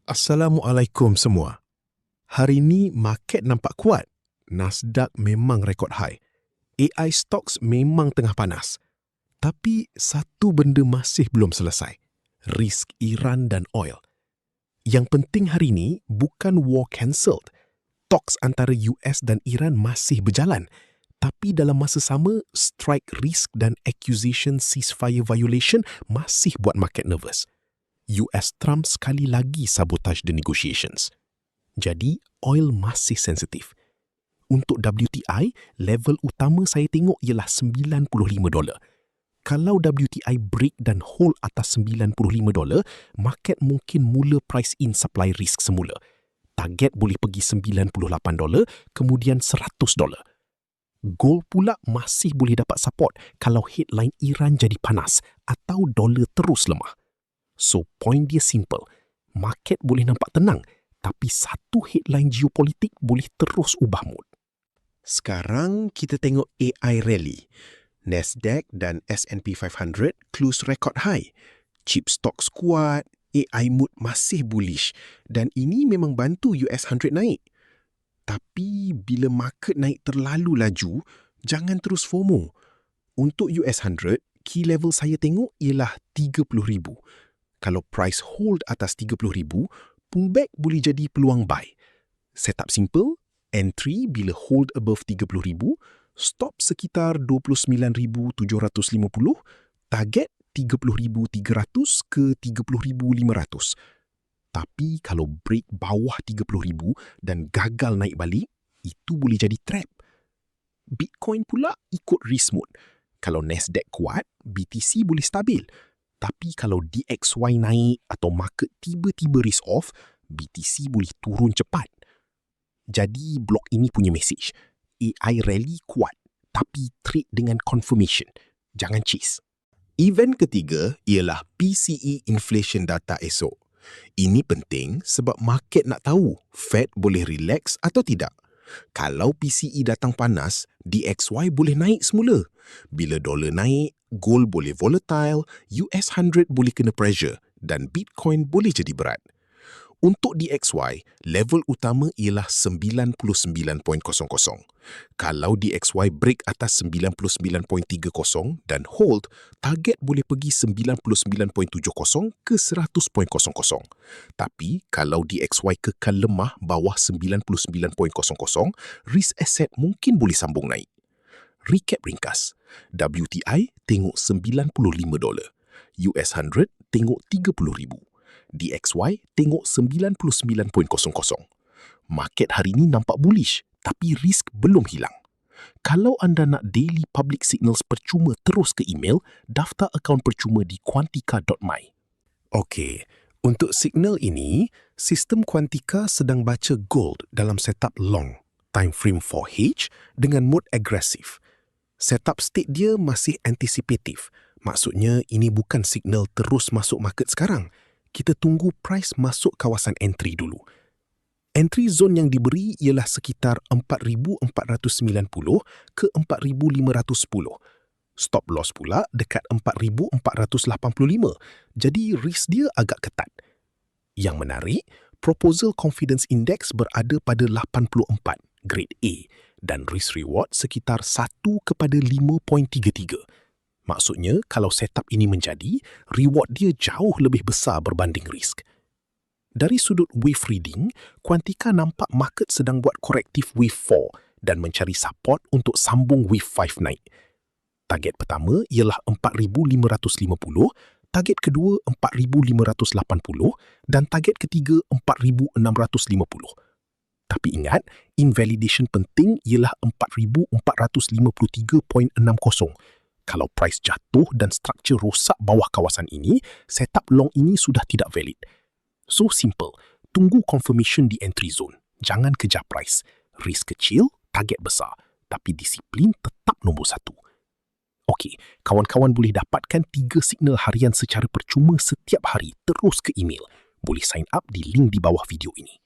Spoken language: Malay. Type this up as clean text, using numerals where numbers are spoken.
Assalamualaikum semua. Hari ini market nampak kuat. Nasdaq memang rekod high. AI stocks memang tengah panas. Tapi satu benda masih belum selesai. Risk Iran dan oil. Yang penting hari ini bukan war cancelled. Talks antara US dan Iran masih berjalan. Tapi dalam masa sama, strike risk dan accusation ceasefire violation masih buat market nervous. US Trump sekali lagi sabotage the negotiations. Jadi, oil masih sensitif. Untuk WTI, level utama saya tengok ialah $95. Kalau WTI break dan hold atas $95, market mungkin mula price in supply risk semula. Target boleh pergi $98, kemudian $100. Gold pula masih boleh dapat support kalau headline Iran jadi panas atau dolar terus lemah. So, point dia simple. Market boleh nampak tenang, tapi satu headline geopolitik boleh terus ubah mood. Sekarang kita tengok AI rally. Nasdaq dan S&P 500 close record high. Chip stocks kuat, AI mood masih bullish dan ini memang bantu US 100 naik. Tapi bila market naik terlalu laju, jangan terus FOMO. Untuk US 100, key level saya tengok ialah 30,000. Kalau price hold atas 30,000, pullback boleh jadi peluang buy. Setup simple, entry bila hold above 30,000, stop sekitar 29,750, target 30,300 ke 30,500. Tapi kalau break bawah 30,000 dan gagal naik balik, itu boleh jadi trap. Bitcoin pula ikut risk mode. Kalau Nasdaq kuat, BTC boleh stabil. Tapi kalau DXY naik atau market tiba-tiba risk off, BTC boleh turun cepat. Jadi blok ini punya message. AI rally kuat, tapi trade dengan confirmation. Jangan chase. Event ketiga ialah PCE inflation data esok. Ini penting sebab market nak tahu Fed boleh relax atau tidak. Kalau PCE datang panas, DXY boleh naik semula. Bila dolar naik, gold boleh volatile, US 100 boleh kena pressure dan Bitcoin boleh jadi berat. Untuk DXY, level utama ialah 99.00. Kalau DXY break atas 99.30 dan hold, target boleh pergi 99.70 ke 100.00. Tapi kalau DXY kekal lemah bawah 99.00, risk asset mungkin boleh sambung naik. Recap ringkas, WTI tengok $95, US 100 tengok 30,000. DXY tengok 99.00. Market hari ini nampak bullish, tapi risk belum hilang. Kalau anda nak daily public signals percuma terus ke email, daftar akaun percuma di quantica.my. Okey, untuk signal ini, sistem Quantica sedang baca gold dalam setup long, time frame 4H dengan mode agresif. Setup state dia masih antisipatif. Maksudnya ini bukan signal terus masuk market sekarang. Kita tunggu price masuk kawasan entry dulu. Entry zone yang diberi ialah sekitar 4,490 ke 4,510. Stop loss pula dekat 4,485. Jadi risk dia agak ketat. Yang menarik, Proposal Confidence Index berada pada 84, grade A, dan risk reward sekitar 1:5.33. Maksudnya, kalau setup ini menjadi, reward dia jauh lebih besar berbanding risk. Dari sudut wave reading, Quantica nampak market sedang buat korektif wave 4 dan mencari support untuk sambung wave 5 naik. Target pertama ialah 4,550, target kedua 4,580 dan target ketiga 4,650. Tapi ingat, invalidation penting ialah 4,453.60. Kalau price jatuh dan struktur rosak bawah kawasan ini, setup long ini sudah tidak valid. So simple, tunggu confirmation di entry zone. Jangan kejar price. Risk kecil, target besar. Tapi disiplin tetap nombor satu. Okey, kawan-kawan boleh dapatkan 3 signal harian secara percuma setiap hari terus ke email. Boleh sign up di link di bawah video ini.